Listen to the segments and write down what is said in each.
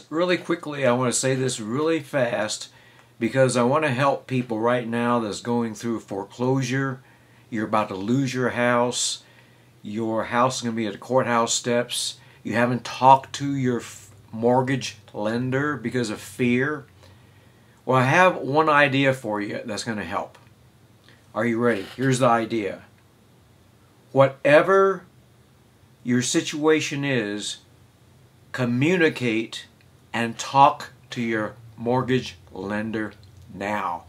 Really quickly, I want to say this really fast because I want to help people right now that's going through foreclosure. You're about to lose your house. Your house is going to be at the courthouse steps. You haven't talked to your mortgage lender because of fear. Well, I have one idea for you that's going to help. Are you ready? Here's the idea. Whatever your situation is, communicate and talk to your mortgage lender now.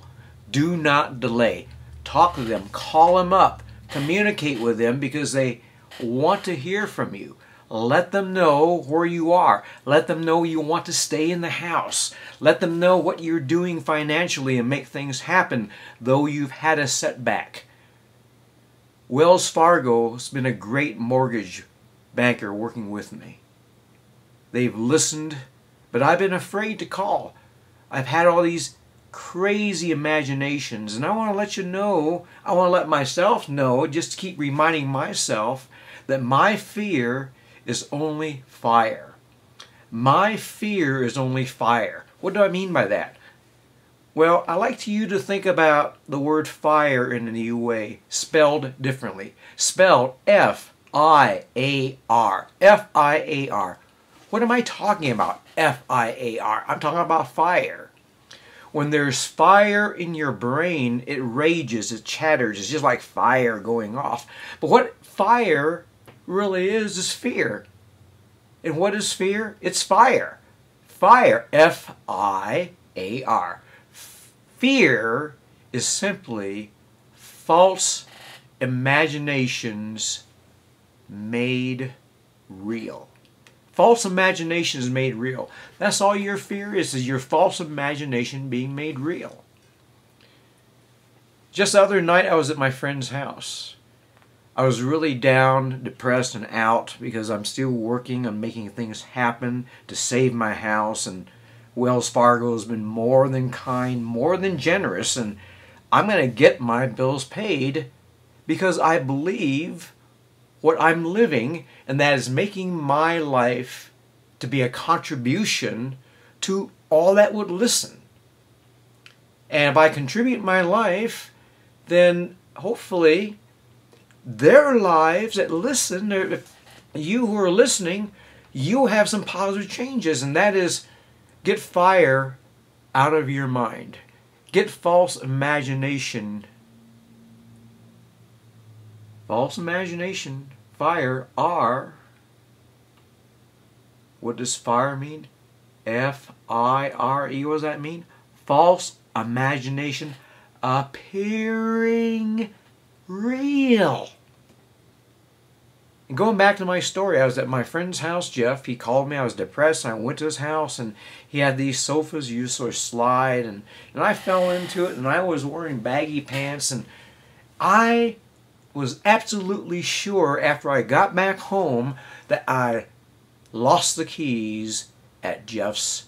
Do not delay. Talk to them. Call them up. Communicate with them because they want to hear from you. Let them know where you are. Let them know you want to stay in the house. Let them know what you're doing financially and make things happen, though you've had a setback. Wells Fargo has been a great mortgage banker working with me. They've listened, but I've been afraid to call. I've had all these crazy imaginations, and I want to let you know, I want to let myself know, just to keep reminding myself that my fear is only fire. My fear is only fire. What do I mean by that? Well, I like you to think about the word fire in a new way, spelled differently. Spelled F-I-A-R. F-I-A-R. What am I talking about? F-I-A-R. I'm talking about fire. When there's fire in your brain, it rages, it chatters. It's just like fire going off. But what fire really is fear. And what is fear? It's fire. Fire. F-I-A-R. Fear is simply false imaginations made real. False imagination is made real. That's all your fear is your false imagination being made real. Just the other night I was at my friend's house. I was really down, depressed, and out because I'm still working on making things happen to save my house, and Wells Fargo has been more than kind, more than generous, and I'm going to get my bills paid because I believe what I'm living, and that is making my life to be a contribution to all that would listen. And if I contribute my life, then hopefully their lives that listen, if you who are listening, you'll have some positive changes, and that is get fire out of your mind. Get false imagination. False imagination, fire, R. What does fire mean? F-I-R-E. What does that mean? False imagination appearing real. And going back to my story, I was at my friend's house, Jeff. He called me. I was depressed. I went to his house, and he had these sofas you sort of slide, and I fell into it, and I was wearing baggy pants, and I was absolutely sure after I got back home that I lost the keys at Jeff's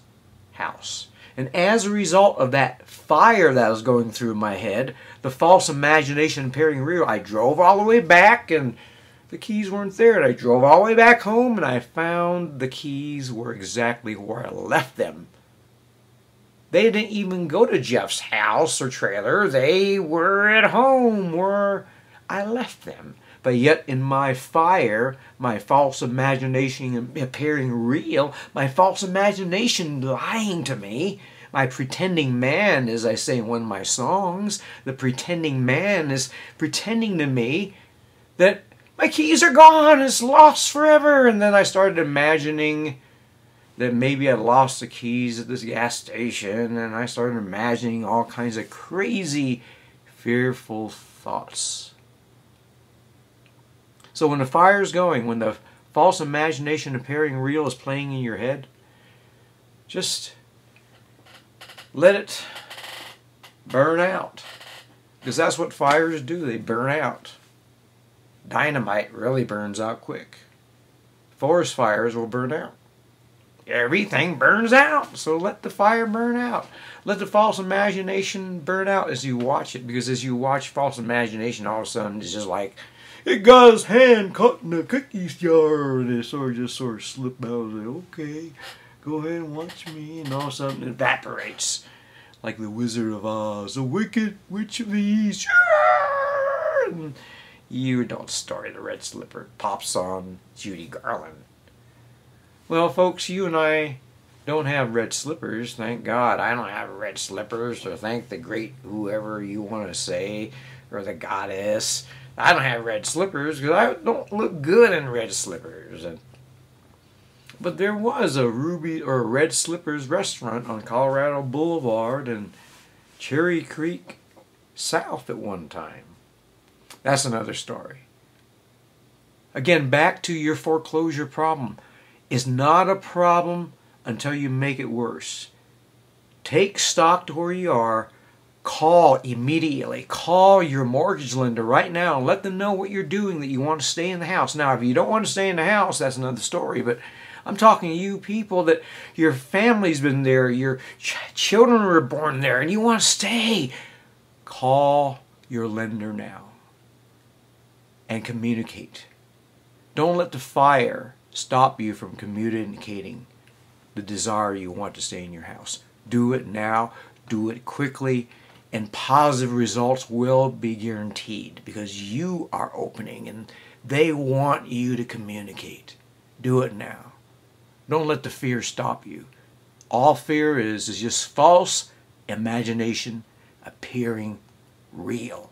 house. And as a result of that fire that was going through my head, the false imagination appearing real, I drove all the way back and the keys weren't there. And I drove all the way back home and I found the keys were exactly where I left them. They didn't even go to Jeff's house or trailer. They were at home where I left them. But yet in my fire, my false imagination appearing real, my false imagination lying to me, my pretending man, as I say in one of my songs, the pretending man is pretending to me that my keys are gone, it's lost forever. And then I started imagining that maybe I lost the keys at this gas station, and I started imagining all kinds of crazy, fearful thoughts. So when the fire is going, when the false imagination appearing real is playing in your head, just let it burn out. Because that's what fires do, they burn out. Dynamite really burns out quick. Forest fires will burn out. Everything burns out, so let the fire burn out. Let the false imagination burn out as you watch it, because as you watch false imagination, all of a sudden it's just like, it got his hand caught in the cookie jar, and it just sort of slipped out. I was like, okay. Go ahead and watch me, and all of a sudden it evaporates. Like the Wizard of Oz, the Wicked Witch of the East. And you don't story the red slipper pops on Judy Garland. Well, folks, you and I don't have red slippers. Thank God I don't have red slippers, or thank the great whoever you want to say, or the goddess. I don't have red slippers because I don't look good in red slippers. But there was a ruby or red slippers restaurant on Colorado Boulevard and Cherry Creek South at one time. That's another story. Again, back to your foreclosure problem. It's not a problem until you make it worse. Take stock to where you are. Call immediately. Call your mortgage lender right now and let them know what you're doing, that you want to stay in the house. Now, if you don't want to stay in the house, that's another story. But I'm talking to you people that your family's been there, your children were born there, and you want to stay. Call your lender now and communicate. Don't let the FIAR stop you from communicating the desire you want to stay in your house. Do it now. Do it quickly. And positive results will be guaranteed because you are opening and they want you to communicate. Do it now. Don't let the fear stop you. All fear is just false imagination appearing real.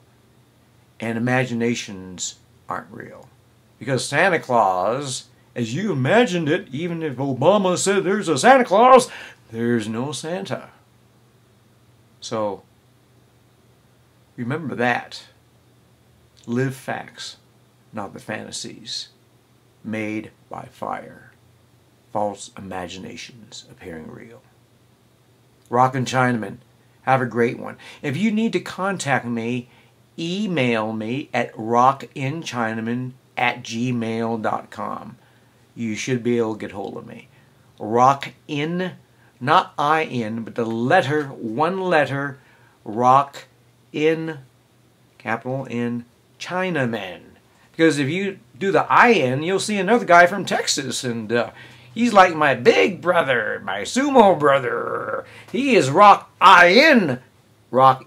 And imaginations aren't real. Because Santa Claus, as you imagined it, even if Obama said there's a Santa Claus, there's no Santa. So, remember that. Live facts, not the fantasies made by FIAR. False imaginations appearing real. RockNchinaman, have a great one. If you need to contact me, email me at RockNchinaman@gmail.com. You should be able to get hold of me. RockN, not I-N, but the letter, one letter, Rock in, capital N, Chinaman. Because if you do the I-N, you'll see another guy from Texas, and he's like my big brother, my sumo brother. He is RockNchinaman. But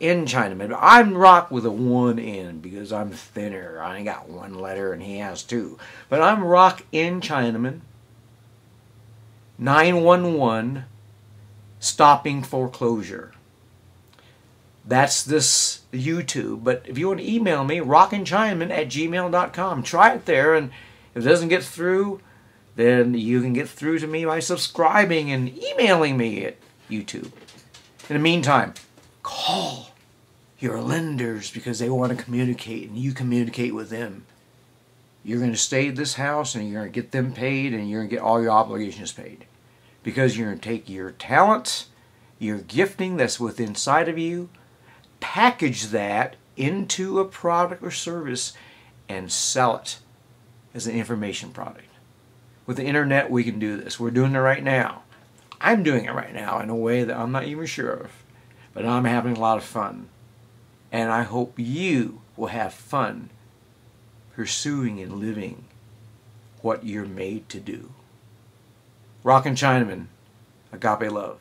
I'm Rock with a one N because I'm thinner. I only got one letter and he has two. But I'm RockNchinaman911, stopping foreclosure. That's this YouTube. But if you want to email me, RockNchinaman@gmail.com. Try it there, and if it doesn't get through, then you can get through to me by subscribing and emailing me at YouTube. In the meantime, call your lenders because they want to communicate, and you communicate with them. You're going to stay at this house, and you're going to get them paid, and you're going to get all your obligations paid. Because you're going to take your talent, your gifting that's within inside of you, package that into a product or service, and sell it as an information product. With the internet, we can do this. We're doing it right now. I'm doing it right now in a way that I'm not even sure of. But I'm having a lot of fun. And I hope you will have fun pursuing and living what you're made to do. RockNchinaman, agape love.